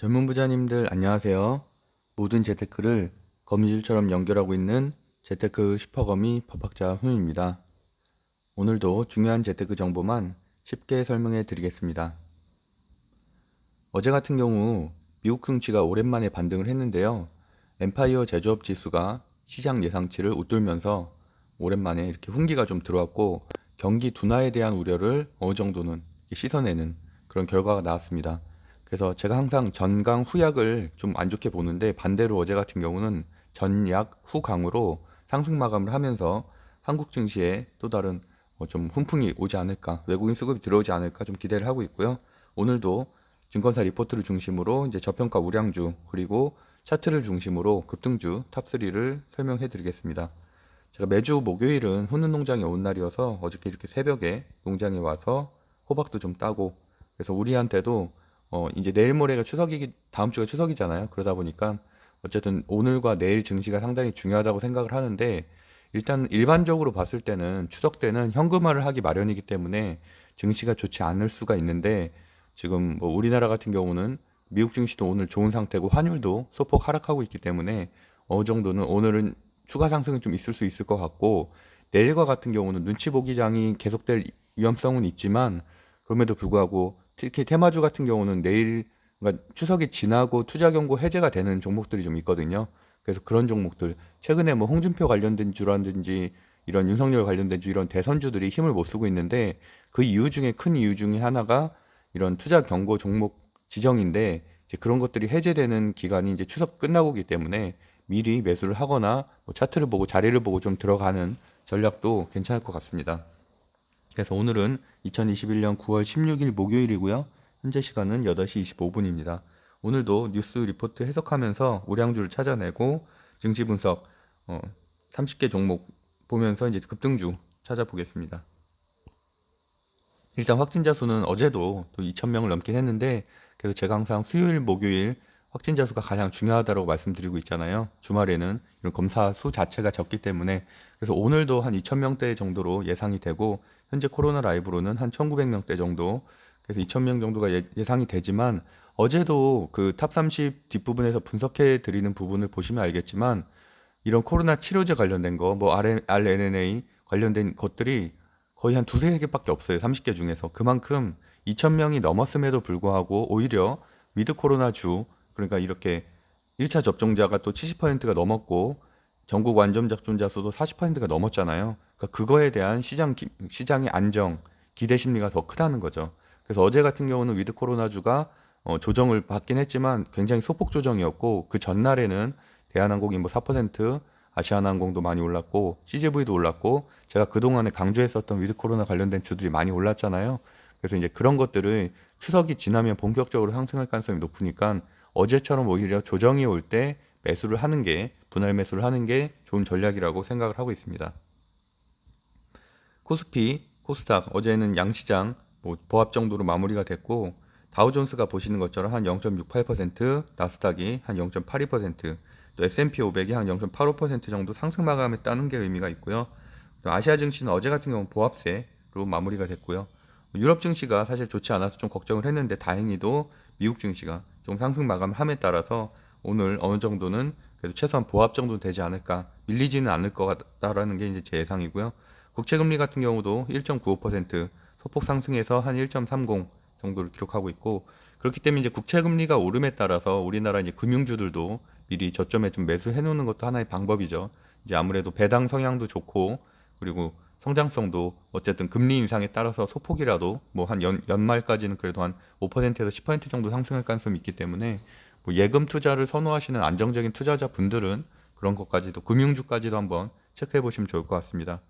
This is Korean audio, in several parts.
젊은 부자님들 안녕하세요. 모든 재테크를 거미줄처럼 연결하고 있는 재테크 슈퍼거미 법학자 훈입니다. 오늘도 중요한 재테크 정보만 쉽게 설명해 드리겠습니다. 어제 같은 경우 미국 증시가 오랜만에 반등을 했는데요. 엠파이어 제조업 지수가 시장 예상치를 웃돌면서 오랜만에 이렇게 훈기가 좀 들어왔고 경기 둔화에 대한 우려를 어느 정도는 씻어내는 그런 결과가 나왔습니다. 그래서 제가 항상 전강 후약을 좀 안 좋게 보는데 반대로 어제 같은 경우는 전약 후강으로 상승 마감을 하면서 한국 증시에 또 다른 좀 훈풍이 오지 않을까, 외국인 수급이 들어오지 않을까 좀 기대를 하고 있고요. 오늘도 증권사 리포트를 중심으로 이제 저평가 우량주 그리고 차트를 중심으로 급등주 탑3를 설명해 드리겠습니다. 제가 매주 목요일은 훈훈 농장에 온 날이어서 어저께 이렇게 새벽에 농장에 와서 호박도 좀 따고, 그래서 우리한테도 이제 내일 모레가 추석이기, 다음 주가 추석이잖아요. 그러다 보니까 어쨌든 오늘과 내일 증시가 상당히 중요하다고 생각을 하는데, 일단 일반적으로 봤을 때는 추석 때는 현금화를 하기 마련이기 때문에 증시가 좋지 않을 수가 있는데, 지금 뭐 우리나라 같은 경우는 미국 증시도 오늘 좋은 상태고 환율도 소폭 하락하고 있기 때문에 어느 정도는 오늘은 추가 상승이 좀 있을 수 있을 것 같고, 내일과 같은 경우는 눈치 보기 장이 계속될 위험성은 있지만, 그럼에도 불구하고 특히 테마주 같은 경우는 내일, 그러니까 추석이 지나고 투자 경고 해제가 되는 종목들이 좀 있거든요. 그래서 그런 종목들, 최근에 뭐 홍준표 관련된 주라든지 이런 윤석열 관련된 주, 이런 대선주들이 힘을 못 쓰고 있는데, 그 이유 중에 큰 이유 중에 하나가 이런 투자 경고 종목 지정인데, 이제 그런 것들이 해제되는 기간이 이제 추석 끝나고기 때문에 미리 매수를 하거나 뭐 차트를 보고 자리를 보고 좀 들어가는 전략도 괜찮을 것 같습니다. 그래서 오늘은 2021년 9월 16일 목요일이고요. 현재 시간은 8시 25분입니다. 오늘도 뉴스 리포트 해석하면서 우량주를 찾아내고 증시 분석 30개 종목 보면서 이제 급등주 찾아보겠습니다. 일단 확진자 수는 어제도 또 2,000명을 넘긴 했는데, 그래서 제가 항상 수요일, 목요일 확진자 수가 가장 중요하다고 말씀드리고 있잖아요. 주말에는 이런 검사 수 자체가 적기 때문에. 그래서 오늘도 한 2,000명대 정도로 예상이 되고, 현재 코로나 라이브로는 한 1,900명대 정도, 그래서 2,000명 정도가 예상이 되지만, 어제도 그 탑 30 뒷부분에서 분석해 드리는 부분을 보시면 알겠지만, 이런 코로나 치료제 관련된 거, 뭐 RNA 관련된 것들이 거의 한 두세 개밖에 없어요. 30개 중에서. 그만큼 2,000명이 넘었음에도 불구하고 오히려 위드 코로나 주, 그러니까 이렇게 1차 접종자가 또 70%가 넘었고 전국 완전 접종자 수도 40%가 넘었잖아요. 그러니까 그거에 대한 시장의 안정, 기대 심리가 더 크다는 거죠. 그래서 어제 같은 경우는 위드 코로나 주가 조정을 받긴 했지만 굉장히 소폭 조정이었고, 그 전날에는 대한항공이 뭐 4%, 아시아나항공도 많이 올랐고 CJV도 올랐고, 제가 그동안에 강조했었던 위드 코로나 관련된 주들이 많이 올랐잖아요. 그래서 이제 그런 것들을 추석이 지나면 본격적으로 상승할 가능성이 높으니까 어제처럼 오히려 조정이 올 때 매수를 하는 게, 분할 매수를 하는 게 좋은 전략이라고 생각을 하고 있습니다. 코스피, 코스닥 어제는 양시장 뭐 보합 정도로 마무리가 됐고, 다우존스가 보시는 것처럼 한 0.68%, 나스닥이 한 0.82%, 또 S&P 500이 한 0.85% 정도 상승 마감했다는 게 의미가 있고요. 또 아시아 증시는 어제 같은 경우 보합세로 마무리가 됐고요. 유럽 증시가 사실 좋지 않아서 좀 걱정을 했는데, 다행히도 미국 증시가 좀 상승 마감함에 따라서 오늘 어느 정도는 그래도 최소한 보합 정도 되지 않을까, 밀리지는 않을 것 같다라는 게 이제 제 예상이고요. 국채금리 같은 경우도 1.95% 소폭 상승해서 한 1.30 정도를 기록하고 있고, 그렇기 때문에 이제 국채금리가 오름에 따라서 우리나라 이제 금융주들도 미리 저점에 좀 매수해 놓는 것도 하나의 방법이죠. 이제 아무래도 배당 성향도 좋고, 그리고 성장성도 어쨌든 금리 인상에 따라서 소폭이라도 뭐 한 연말까지는 그래도 한 5%에서 10% 정도 상승할 가능성이 있기 때문에, 뭐 예금 투자를 선호하시는 안정적인 투자자 분들은 그런 것까지도, 금융주까지도 한번 체크해 보시면 좋을 것 같습니다.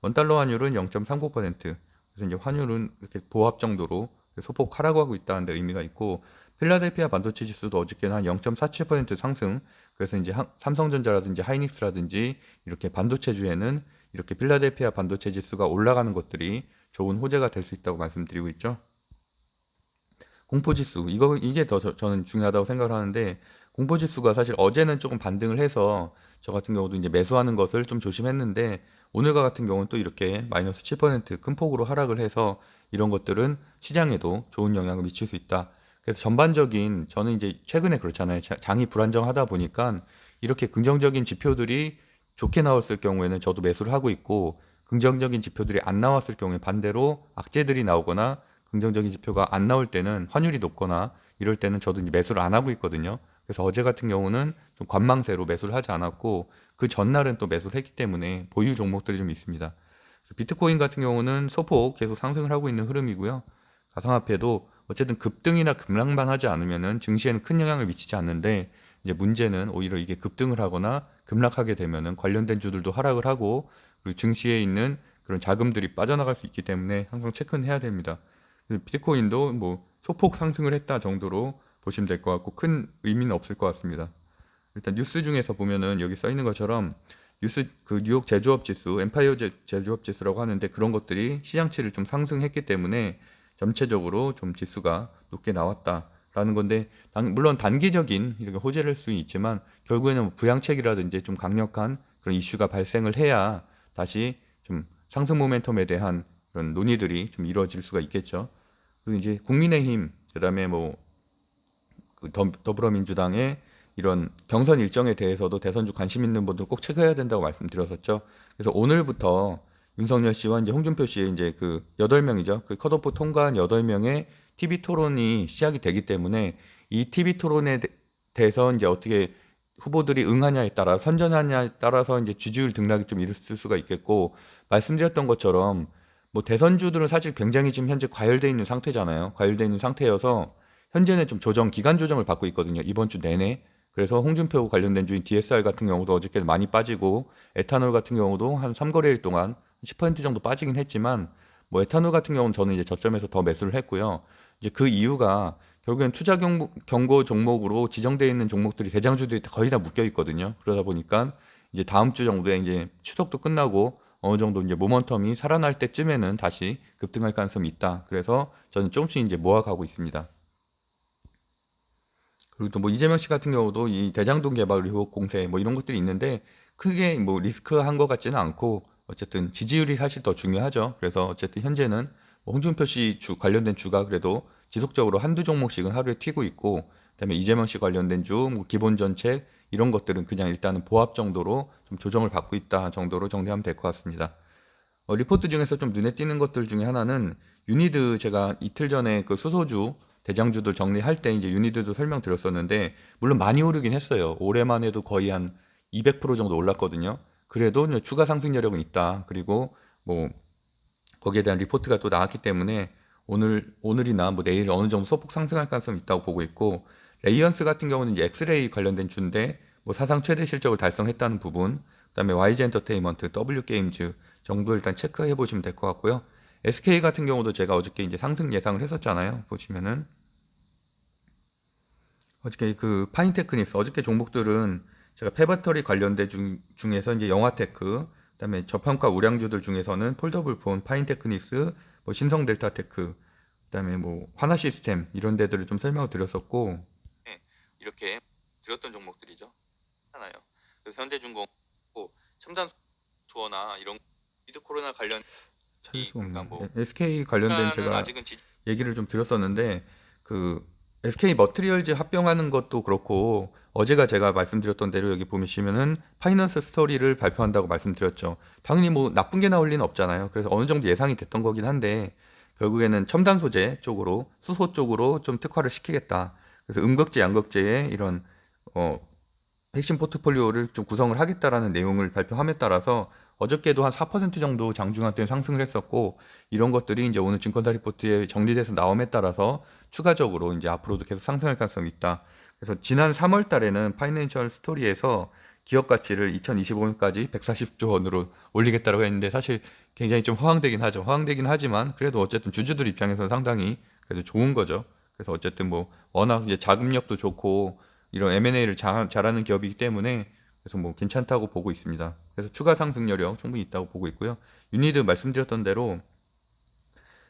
원달러 환율은 0.39%, 그래서 이제 환율은 이렇게 보합 정도로 소폭 하락하고 있다는 데 의미가 있고, 필라델피아 반도체 지수도 어저께는 한 0.47% 상승, 그래서 이제 삼성전자라든지 하이닉스라든지 이렇게 반도체주에는 이렇게 필라델피아 반도체 지수가 올라가는 것들이 좋은 호재가 될 수 있다고 말씀드리고 있죠. 공포지수, 이게 더 저는 중요하다고 생각을 하는데, 공포지수가 사실 어제는 조금 반등을 해서 저 같은 경우도 이제 매수하는 것을 좀 조심했는데, 오늘과 같은 경우는 또 이렇게 마이너스 7% 큰 폭으로 하락을 해서 이런 것들은 시장에도 좋은 영향을 미칠 수 있다. 그래서 전반적인 저는 이제 최근에 그렇잖아요. 장이 불안정하다 보니까 이렇게 긍정적인 지표들이 좋게 나왔을 경우에는 저도 매수를 하고 있고, 긍정적인 지표들이 안 나왔을 경우에 반대로 악재들이 나오거나 긍정적인 지표가 안 나올 때는 환율이 높거나 이럴 때는 저도 이제 매수를 안 하고 있거든요. 그래서 어제 같은 경우는 좀 관망세로 매수를 하지 않았고, 그 전날은 또 매수를 했기 때문에 보유 종목들이 좀 있습니다. 비트코인 같은 경우는 소폭 계속 상승을 하고 있는 흐름이고요. 가상화폐도 어쨌든 급등이나 급락만 하지 않으면은 증시에는 큰 영향을 미치지 않는데, 이제 문제는 오히려 이게 급등을 하거나 급락하게 되면은 관련된 주들도 하락을 하고, 그리고 증시에 있는 그런 자금들이 빠져나갈 수 있기 때문에 항상 체크는 해야 됩니다. 비트코인도 뭐 소폭 상승을 했다 정도로 보시면 될 것 같고, 큰 의미는 없을 것 같습니다. 일단 뉴스 중에서 보면은 여기 써 있는 것처럼 뉴스 그 뉴욕 제조업 지수, 엠파이어 제조업 지수라고 하는데, 그런 것들이 시장치를 좀 상승했기 때문에 전체적으로 좀 지수가 높게 나왔다라는 건데, 물론 단기적인 이렇게 호재를 할 수 있지만 결국에는 뭐 부양책이라든지 좀 강력한 그런 이슈가 발생을 해야 다시 좀 상승 모멘텀에 대한 그런 논의들이 좀 이루어질 수가 있겠죠. 그리고 이제 국민의힘, 그다음에 뭐 그 더불어민주당의 이런 경선 일정에 대해서도 대선주 관심 있는 분들 꼭 체크해야 된다고 말씀드렸었죠. 그래서 오늘부터 윤석열 씨와 이제 홍준표 씨의 이제 그 8명이죠. 그 컷오프 통과한 8명의 TV 토론이 시작이 되기 때문에, 이 TV 토론에 대해서 이제 어떻게 후보들이 응하냐에 따라, 선전하냐에 따라서 이제 지지율 등락이 좀 있을 수가 있겠고, 말씀드렸던 것처럼 뭐 대선주들은 사실 굉장히 지금 현재 과열돼 있는 상태잖아요. 과열돼 있는 상태여서 현재는 좀 기간 조정을 받고 있거든요. 이번 주 내내. 그래서 홍준표 관련된 주인 DSR 같은 경우도 어저께 많이 빠지고, 에탄올 같은 경우도 한 3거래일 동안 10% 정도 빠지긴 했지만, 뭐 에탄올 같은 경우는 저는 이제 저점에서 더 매수를 했고요. 이제 그 이유가 결국엔 투자 경고 종목으로 지정되어 있는 종목들이, 대장주들이 거의 다 묶여 있거든요. 그러다 보니까 이제 다음 주 정도에 이제 추석도 끝나고 어느 정도 이제 모멘텀이 살아날 때쯤에는 다시 급등할 가능성이 있다. 그래서 저는 조금씩 이제 모아가고 있습니다. 그리고 또 뭐 이재명 씨 같은 경우도 이 대장동 개발 의혹 공세 뭐 이런 것들이 있는데, 크게 뭐 리스크한 것 같지는 않고, 어쨌든 지지율이 사실 더 중요하죠. 그래서 어쨌든 현재는 뭐 홍준표 씨 관련된 주가 그래도 지속적으로 한두 종목씩은 하루에 튀고 있고, 그다음에 이재명 씨 관련된 주, 뭐 기본 정책 이런 것들은 그냥 일단은 보합 정도로 좀 조정을 받고 있다 정도로 정리하면 될 것 같습니다. 리포트 중에서 좀 눈에 띄는 것들 중에 하나는 유니드, 제가 이틀 전에 그 수소주 대장주들 정리할 때 이제 유니드도 설명드렸었는데, 물론 많이 오르긴 했어요. 올해만 해도 거의 한 200% 정도 올랐거든요. 그래도 이제 추가 상승 여력은 있다. 그리고 뭐 거기에 대한 리포트가 또 나왔기 때문에 오늘이나 뭐 내일 어느 정도 소폭 상승할 가능성이 있다고 보고 있고, 레이언스 같은 경우는 이제 엑스레이 관련된 주인데 뭐 사상 최대 실적을 달성했다는 부분, 그다음에 YG 엔터테인먼트, W 게임즈 정도 일단 체크해 보시면 될 것 같고요. SK 같은 경우도 제가 어저께 이제 상승 예상을 했었잖아요. 보시면은 어저께 그 파인테크닉스, 어저께 종목들은 제가 폐배터리 관련된 중에서 이제 영화테크, 그다음에 저평가 우량주들 중에서는 폴더블폰, 파인테크닉스, 뭐 신성델타테크, 그다음에 뭐 하나시스템 이런 데들을 좀 설명을 드렸었고, 네, 이렇게 드렸던 종목들이죠. 하나요. 그래서 현대중공, 뭐 첨단 투어나 이런 비드 코로나 관련 찾을 수가 없네. 그러니까 뭐 SK 관련된 제가 얘기를 좀 드렸었는데, 그 SK 머트리얼즈 합병하는 것도 그렇고, 어제가 제가 말씀드렸던 대로 여기 보시면은 파이낸스 스토리를 발표한다고 말씀드렸죠. 당연히 뭐 나쁜 게 나올 리는 없잖아요. 그래서 어느 정도 예상이 됐던 거긴 한데, 결국에는 첨단 소재 쪽으로, 수소 쪽으로 좀 특화를 시키겠다. 그래서 음극재, 양극재의 이런 어, 핵심 포트폴리오를 좀 구성을 하겠다라는 내용을 발표함에 따라서 어저께도 한 4% 정도 장중한 때는 상승을 했었고, 이런 것들이 이제 오늘 증권사 리포트에 정리돼서 나옴에 따라서 추가적으로 이제 앞으로도 계속 상승할 가능성이 있다. 그래서 지난 3월 달에는 파이낸셜 스토리에서 기업 가치를 2025년까지 140조 원으로 올리겠다고 했는데, 사실 굉장히 좀 허황되긴 하죠. 허황되긴 하지만 그래도 어쨌든 주주들 입장에서는 상당히 그래도 좋은 거죠. 그래서 어쨌든 뭐 워낙 이제 자금력도 좋고 이런 M&A를 잘하는 기업이기 때문에, 그래서 뭐 괜찮다고 보고 있습니다. 그래서 추가 상승 여력 충분히 있다고 보고 있고요. 유니드 말씀드렸던 대로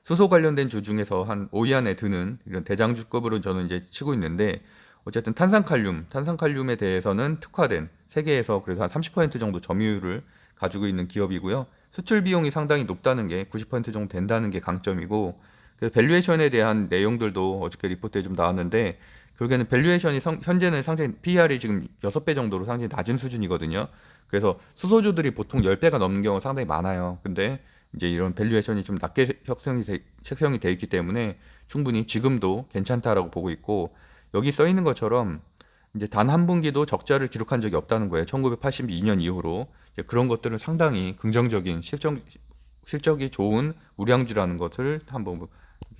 수소 관련된 주 중에서 한 5위 안에 드는 이런 대장주급으로 저는 이제 치고 있는데, 어쨌든 탄산칼륨에 대해서는 특화된 세계에서 그래서 한 30% 정도 점유율을 가지고 있는 기업이고요. 수출 비용이 상당히 높다는 게, 90% 정도 된다는 게 강점이고, 그래서 밸류에이션에 대한 내용들도 어저께 리포트에 좀 나왔는데, 결국에는 밸류에이션이 현재는 상당히 PER이 지금 6배 정도로 상당히 낮은 수준이거든요. 그래서 수소주들이 보통 10배가 넘는 경우가 상당히 많아요. 근데 이제 이런 밸류에이션이 좀 낮게 형성이 돼 있기 때문에 충분히 지금도 괜찮다라고 보고 있고, 여기 써 있는 것처럼 이제 단 한 분기도 적자를 기록한 적이 없다는 거예요. 1982년 이후로. 이제 그런 것들은 상당히 긍정적인 실적이 좋은 우량주라는 것을 한번 뭐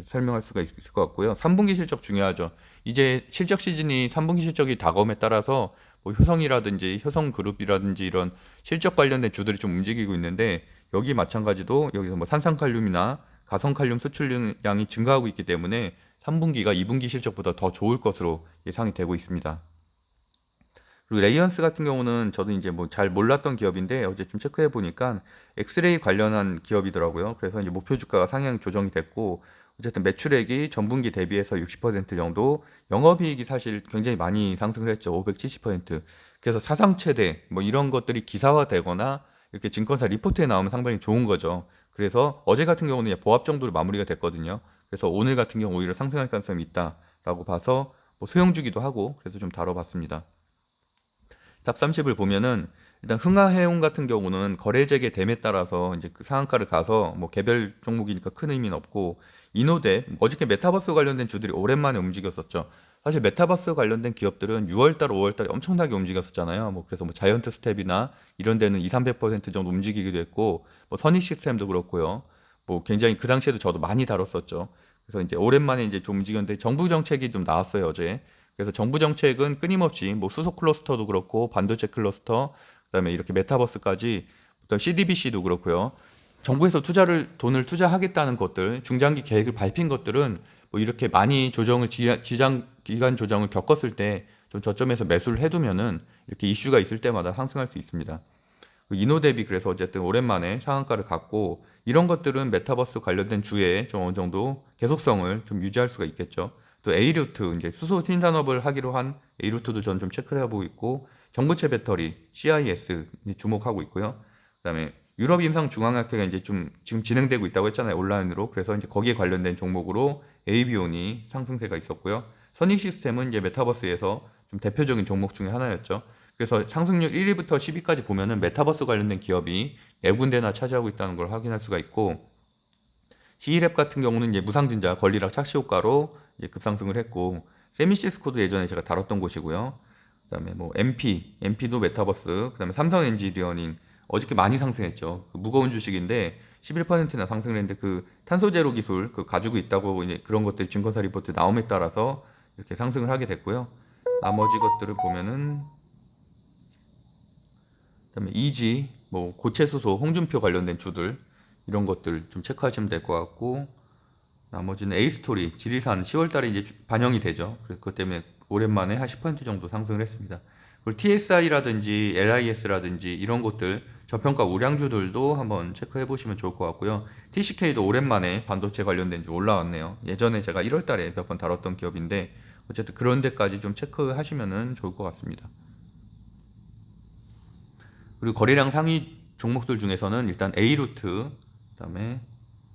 설명할 수가 있을 것 같고요. 3분기 실적 중요하죠. 이제 실적 시즌이 3분기 실적이 다가옴에 따라서 뭐 효성이라든지 효성그룹이라든지 이런 실적 관련된 주들이 좀 움직이고 있는데, 여기 마찬가지도 여기서 뭐 산성칼륨이나 가성칼륨 수출량이 증가하고 있기 때문에 3분기가 2분기 실적보다 더 좋을 것으로 예상이 되고 있습니다. 그리고 레이언스 같은 경우는 저도 이제 뭐 잘 몰랐던 기업인데 어제 좀 체크해 보니까 엑스레이 관련한 기업이더라고요. 그래서 이제 목표 주가가 상향 조정이 됐고, 어쨌든 매출액이 전분기 대비해서 60% 정도, 영업이익이 사실 굉장히 많이 상승을 했죠. 570%. 그래서 사상 최대 뭐 이런 것들이 기사화되거나 이렇게 증권사 리포트에 나오면 상당히 좋은 거죠. 그래서 어제 같은 경우는 보합 정도로 마무리가 됐거든요. 그래서 오늘 같은 경우 오히려 상승할 가능성이 있다라고 봐서 뭐 소형주기도 하고, 그래서 좀 다뤄봤습니다. 탑 30을 보면은 일단 흥하해운 같은 경우는 거래 재개 됨에 따라서 이제 그 상한가를 가서 뭐 개별 종목이니까 큰 의미는 없고, 이노뎁 어저께 메타버스 관련된 주들이 오랜만에 움직였었죠. 사실 메타버스 관련된 기업들은 6월달, 5월달에 엄청나게 움직였었잖아요. 뭐 그래서 뭐 자이언트 스텝이나 이런 데는 2, 300% 정도 움직이기도 했고, 뭐 선익 시스템도 그렇고요. 뭐 굉장히 그 당시에도 저도 많이 다뤘었죠. 그래서 이제 오랜만에 이제 좀 움직였는데 정부 정책이 좀 나왔어요, 어제. 그래서 정부 정책은 끊임없이 뭐 수소 클러스터도 그렇고 반도체 클러스터, 그다음에 이렇게 메타버스까지, 또 CDBC도 그렇고요. 정부에서 돈을 투자하겠다는 것들, 중장기 계획을 밝힌 것들은 뭐 이렇게 많이 지장 기간 조정을 겪었을 때 좀 저점에서 매수를 해두면은 이렇게 이슈가 있을 때마다 상승할 수 있습니다. 이노뎁이 그래서 어쨌든 오랜만에 상한가를 갔고, 이런 것들은 메타버스 관련된 주에 좀 어느 정도 계속성을 좀 유지할 수가 있겠죠. 또 A루트, 이제 수소 신산업을 하기로 한 A루트도 저는 좀 체크를 해보고 있고, 전고체 배터리 CIS 주목하고 있고요. 그다음에 유럽 임상 중앙학회가 이제 좀 지금 진행되고 있다고 했잖아요, 온라인으로. 그래서 이제 거기에 관련된 종목으로 AB온이 상승세가 있었고요. 선익 시스템은 이제 메타버스에서 좀 대표적인 종목 중에 하나였죠. 그래서 상승률 1위부터 10위까지 보면은 메타버스 관련된 기업이 4군데나 차지하고 있다는 걸 확인할 수가 있고, C랩 같은 경우는 이제 무상증자 권리락 착시 효과로 이제 급상승을 했고, 세미시스코도 예전에 제가 다뤘던 곳이고요. 그다음에 뭐 MP도 메타버스, 그다음에 삼성 엔지니어링 어저께 많이 상승했죠. 그 무거운 주식인데 11%나 상승을 했는데, 그 탄소 제로 기술 그 가지고 있다고 이제 그런 것들이 증권사 리포트 나옴에 따라서 이렇게 상승을 하게 됐고요. 나머지 것들을 보면은 그다음에 이지, 뭐 고체수소, 홍준표 관련된 주들 이런 것들 좀 체크하시면 될 것 같고, 나머지는 A스토리, 지리산 10월달에 이제 반영이 되죠. 그래서 그것 때문에 오랜만에 한 10% 정도 상승을 했습니다. 그리고 TSI라든지 LIS라든지 이런 것들 저평가 우량주들도 한번 체크해 보시면 좋을 것 같고요. TCK도 오랜만에 반도체 관련된 주 올라왔네요. 예전에 제가 1월달에 몇 번 다뤘던 기업인데 어쨌든 그런 데까지 좀 체크하시면 좋을 것 같습니다. 그리고 거래량 상위 종목들 중에서는 일단 A루트, 그다음에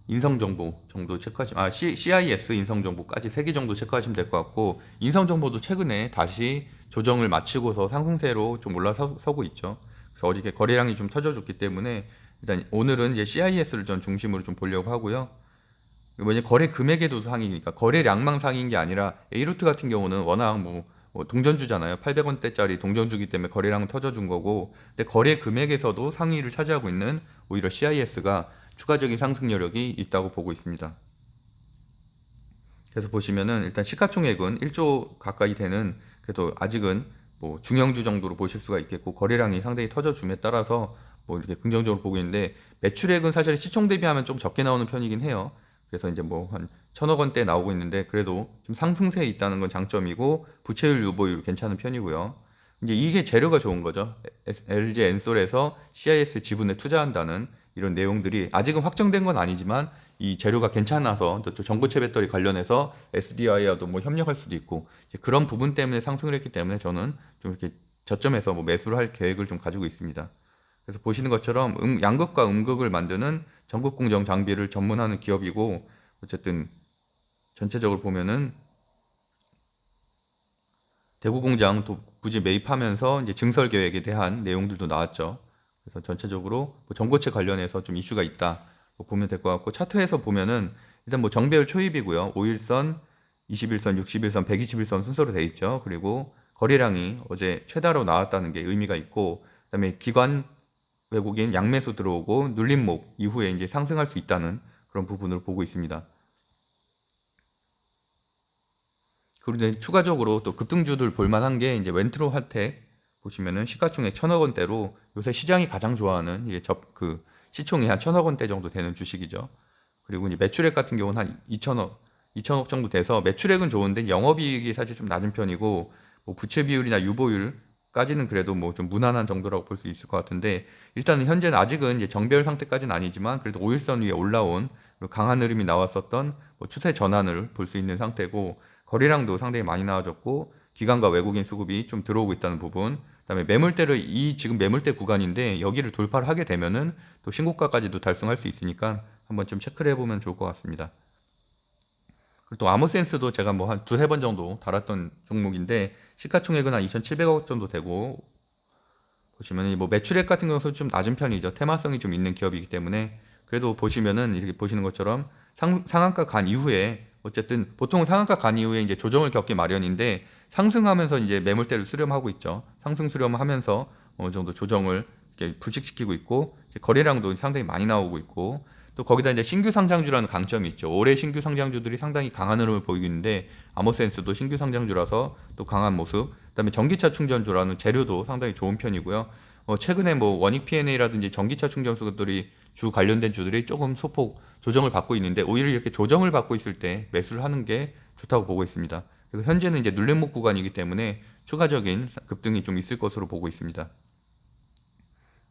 인성정보 정도 체크하시면, CIS 인성정보까지 3개 정도 체크하시면 될 것 같고, 인성정보도 최근에 다시 조정을 마치고서 상승세로 좀 올라서고 있죠. 그래서 어저께 거래량이 좀 터져줬기 때문에 일단 오늘은 이제 CIS를 전 중심으로 좀 보려고 하고요. 왜냐 거래 금액에도 상이니까 거래량만 상인 게 아니라 A루트 같은 경우는 워낙 뭐 동전주잖아요. 800원대짜리 동전주기 때문에 거래량은 터져준 거고, 근데 거래 금액에서도 상위를 차지하고 있는 오히려 CIS가 추가적인 상승 여력이 있다고 보고 있습니다. 그래서 보시면은 일단 시가총액은 1조 가까이 되는, 그래도 아직은 뭐 중형주 정도로 보실 수가 있겠고, 거래량이 상당히 터져줌에 따라서 뭐 이렇게 긍정적으로 보고 있는데, 매출액은 사실 시총 대비하면 좀 적게 나오는 편이긴 해요. 그래서 이제 뭐 한 1,000억 원대 나오고 있는데 그래도 좀 상승세에 있다는 건 장점이고, 부채율 유보율 괜찮은 편이고요. 이제 이게 재료가 좋은 거죠. LG 엔솔에서 CIS 지분에 투자한다는 이런 내용들이 아직은 확정된 건 아니지만, 이 재료가 괜찮아서 또 전고체 배터리 관련해서 SDI와도 뭐 협력할 수도 있고, 그런 부분 때문에 상승을 했기 때문에 저는 좀 이렇게 저점에서 뭐 매수를 할 계획을 좀 가지고 있습니다. 그래서 보시는 것처럼 양극과 음극을 만드는 전극 공정 장비를 전문하는 기업이고, 어쨌든 전체적으로 보면은 대구공장 부지 매입하면서 이제 증설 계획에 대한 내용들도 나왔죠. 그래서 전체적으로 뭐 정보체 관련해서 좀 이슈가 있다 보면 될 것 같고, 차트에서 보면은 일단 뭐 정배열 초입이고요. 5일선, 21선, 61선, 121선 순서로 돼 있죠. 그리고 거래량이 어제 최다로 나왔다는 게 의미가 있고, 그다음에 기관 외국인 양매수 들어오고 눌림목 이후에 이제 상승할 수 있다는 그런 부분을 보고 있습니다. 그리고 이제 추가적으로 또 급등주들 볼만한 게 이제 웬트로 할텍 보시면은 시가총액 1,000억 원대로 요새 시장이 가장 좋아하는 이게 시총이 한 1,000억 원대 정도 되는 주식이죠. 그리고 이제 매출액 같은 경우는 한 2천억 정도 돼서 매출액은 좋은데 영업이익이 사실 좀 낮은 편이고, 뭐 부채 비율이나 유보율까지는 그래도 뭐 좀 무난한 정도라고 볼 수 있을 것 같은데, 일단은 현재는 아직은 이제 정배열 상태까지는 아니지만 그래도 5일선 위에 올라온 강한 흐름이 나왔었던 뭐 추세 전환을 볼 수 있는 상태고, 거래량도 상당히 많이 나와졌고 기관과 외국인 수급이 좀 들어오고 있다는 부분, 그다음에 매물대를 지금 매물대 구간인데 여기를 돌파를 하게 되면은 또 신고가까지도 달성할 수 있으니까 한번 좀 체크를 해보면 좋을 것 같습니다. 그리고 또 아모센스도 제가 뭐 한 두세 번 정도 달았던 종목인데 시가총액은 한 2,700억 정도 되고, 보시면 뭐 매출액 같은 경우는 좀 낮은 편이죠. 테마성이 좀 있는 기업이기 때문에 그래도 보시면은 이렇게 보시는 것처럼 상한가 간 이후에 어쨌든 보통 상한가 간 이후에 이제 조정을 겪기 마련인데 상승하면서 이제 매물대를 수렴하고 있죠. 상승 수렴하면서 어느 정도 조정을 이렇게 불식시키고 있고, 이제 거래량도 상당히 많이 나오고 있고, 또 거기다 이제 신규 상장주라는 강점이 있죠. 올해 신규 상장주들이 상당히 강한 흐름을 보이고 있는데 아모센스도 신규 상장주라서 또 강한 모습. 그다음에 전기차 충전소라는 재료도 상당히 좋은 편이고요. 최근에 뭐 원익 P&A라든지 전기차 충전소들이 주 관련된 주들이 조금 소폭 조정을 받고 있는데 오히려 이렇게 조정을 받고 있을 때 매수를 하는 게 좋다고 보고 있습니다. 그래서 현재는 이제 눌림목 구간이기 때문에 추가적인 급등이 좀 있을 것으로 보고 있습니다.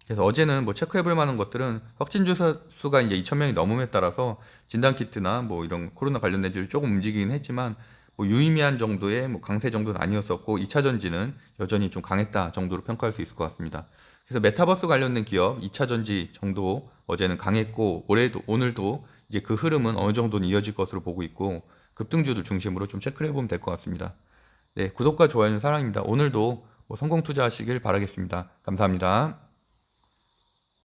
그래서 어제는 뭐 체크해볼 만한 것들은 확진 주사 수가 이제 2,000명이 넘음에 따라서 진단키트나 뭐 이런 코로나 관련된 주를 조금 움직이긴 했지만 뭐 유의미한 정도의 뭐 강세 정도는 아니었었고 2차 전지는 여전히 좀 강했다 정도로 평가할 수 있을 것 같습니다. 그래서 메타버스 관련된 기업 2차 전지 정도 어제는 강했고, 오늘도 이제 그 흐름은 어느 정도는 이어질 것으로 보고 있고 급등주들 중심으로 좀 체크를 해보면 될 것 같습니다. 네, 구독과 좋아요는 사랑입니다. 오늘도 뭐 성공 투자하시길 바라겠습니다. 감사합니다.